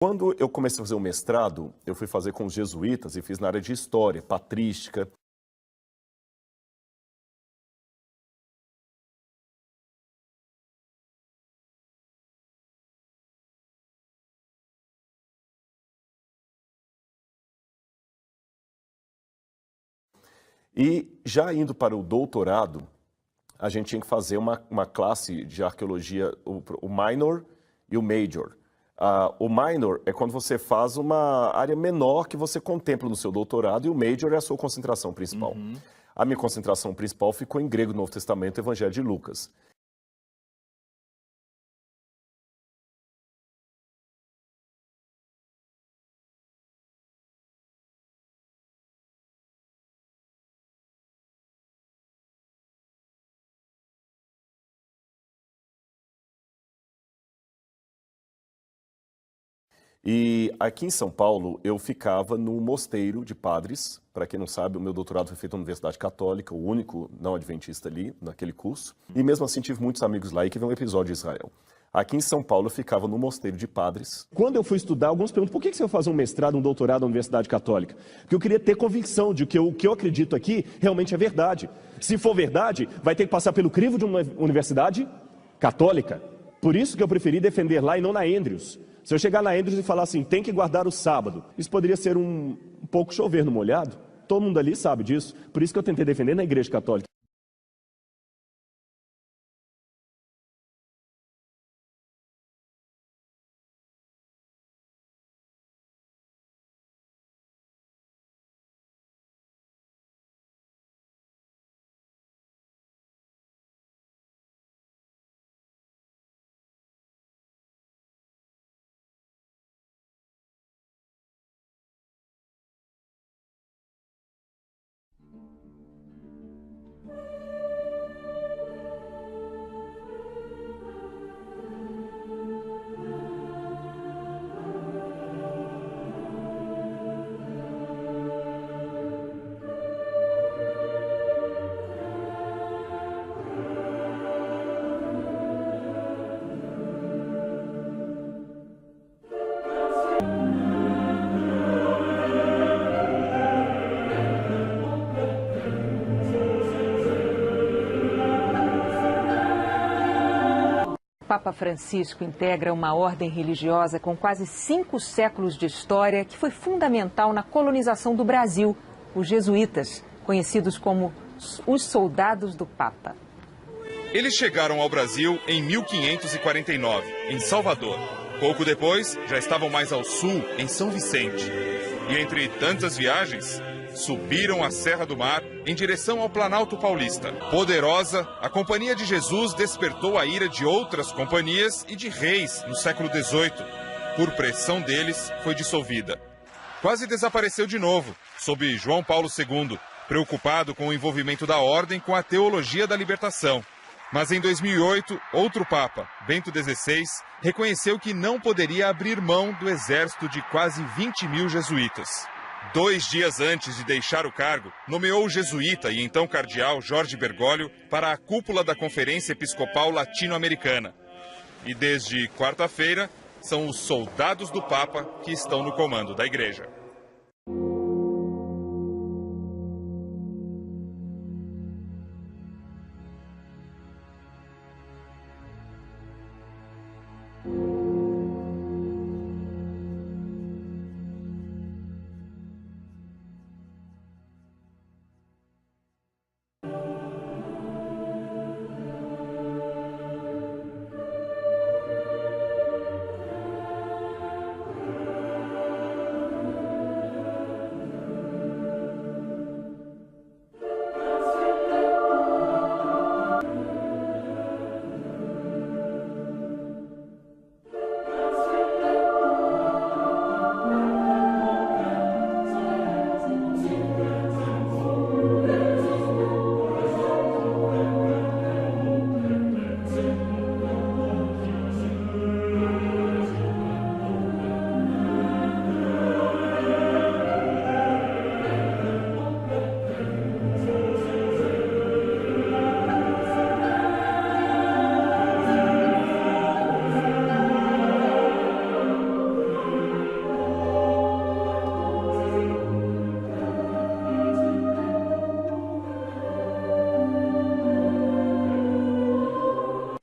Quando eu comecei a fazer o mestrado, eu fui fazer com os jesuítas e fiz na área de história, patrística. E já indo para o doutorado, a gente tinha que fazer uma classe de arqueologia, o minor e o major. O minor é quando você faz uma área menor que você contempla no seu doutorado, e o major é a sua concentração principal. A minha concentração principal ficou em grego, Novo Testamento, Evangelho de Lucas. E aqui em São Paulo, eu ficava no mosteiro de padres. Para quem não sabe, o meu doutorado foi feito na Universidade Católica, o único não adventista ali, naquele curso. E mesmo assim, tive muitos amigos lá e que vê um episódio de Israel. Aqui em São Paulo, eu ficava no mosteiro de padres. Quando eu fui estudar, alguns perguntam, por que você vai fazer um mestrado, um doutorado na Universidade Católica? Porque eu queria ter convicção de que o que eu acredito aqui realmente é verdade. Se for verdade, vai ter que passar pelo crivo de uma universidade católica. Por isso que eu preferi defender lá e não na Andrews. Se eu chegar na Andrews e falar assim, tem que guardar o sábado, isso poderia ser um pouco chover no molhado. Todo mundo ali sabe disso. Por isso que eu tentei defender na Igreja Católica. Papa Francisco integra uma ordem religiosa com quase 5 séculos de história que foi fundamental na colonização do Brasil, os jesuítas, conhecidos como os soldados do Papa. Eles chegaram ao Brasil em 1549, em Salvador. Pouco depois, já estavam mais ao sul, em São Vicente. E entre tantas viagens, subiram a Serra do Mar em direção ao Planalto Paulista. Poderosa, a Companhia de Jesus despertou a ira de outras companhias e de reis no século XVIII. Por pressão deles, foi dissolvida. Quase desapareceu de novo, sob João Paulo II, preocupado com o envolvimento da ordem com a teologia da libertação. Mas em 2008, outro Papa, Bento XVI, reconheceu que não poderia abrir mão do exército de quase 20.000 jesuítas. 2 dias antes de deixar o cargo, nomeou o jesuíta e então cardeal Jorge Bergoglio para a cúpula da Conferência Episcopal Latino-Americana. E desde quarta-feira, são os soldados do Papa que estão no comando da Igreja.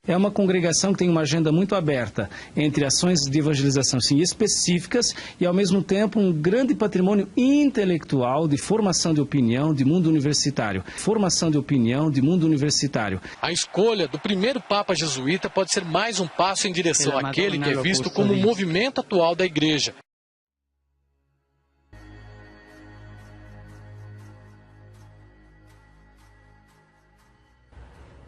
É uma congregação que tem uma agenda muito aberta entre ações de evangelização sim, específicas e, ao mesmo tempo, um grande patrimônio intelectual de formação de opinião de mundo universitário. Formação de opinião de mundo universitário. A escolha do primeiro Papa jesuíta pode ser mais um passo em direção àquele que é visto como o movimento atual da Igreja.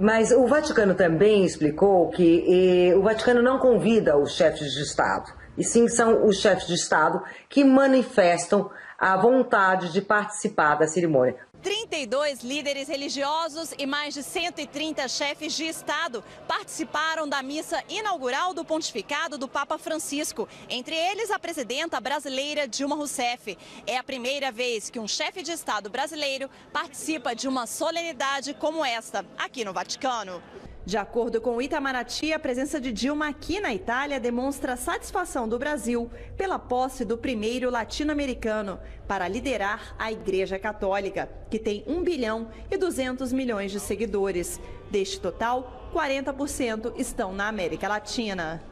Mas o Vaticano também explicou que o Vaticano não convida os chefes de Estado, e sim são os chefes de Estado que manifestam a vontade de participar da cerimônia. 32 líderes religiosos e mais de 130 chefes de Estado participaram da missa inaugural do pontificado do Papa Francisco, entre eles a presidenta brasileira Dilma Rousseff. É a primeira vez que um chefe de Estado brasileiro participa de uma solenidade como esta, aqui no Vaticano. De acordo com o Itamaraty, a presença de Dilma aqui na Itália demonstra a satisfação do Brasil pela posse do primeiro latino-americano para liderar a Igreja Católica, que tem 1 bilhão e 200 milhões de seguidores. Deste total, 40% estão na América Latina.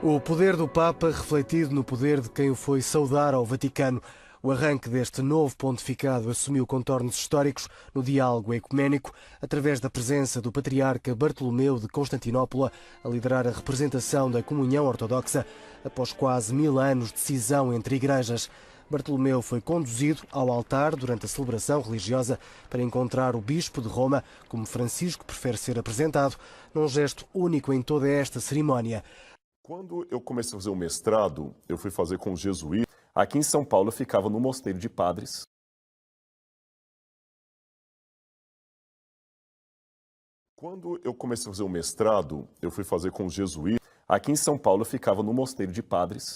O poder do Papa refletido no poder de quem o foi saudar ao Vaticano. O arranque deste novo pontificado assumiu contornos históricos no diálogo ecuménico, através da presença do patriarca Bartolomeu de Constantinopla a liderar a representação da comunhão ortodoxa após quase 1000 anos de cisão entre igrejas. Bartolomeu foi conduzido ao altar durante a celebração religiosa para encontrar o bispo de Roma, como Francisco prefere ser apresentado, num gesto único em toda esta cerimónia. Quando eu comecei a fazer o mestrado, eu fui fazer com os jesuítas. Aqui em São Paulo eu ficava no mosteiro de Padres. Quando eu comecei a fazer o mestrado, eu fui fazer com os jesuítas. Aqui em São Paulo eu ficava no mosteiro de Padres.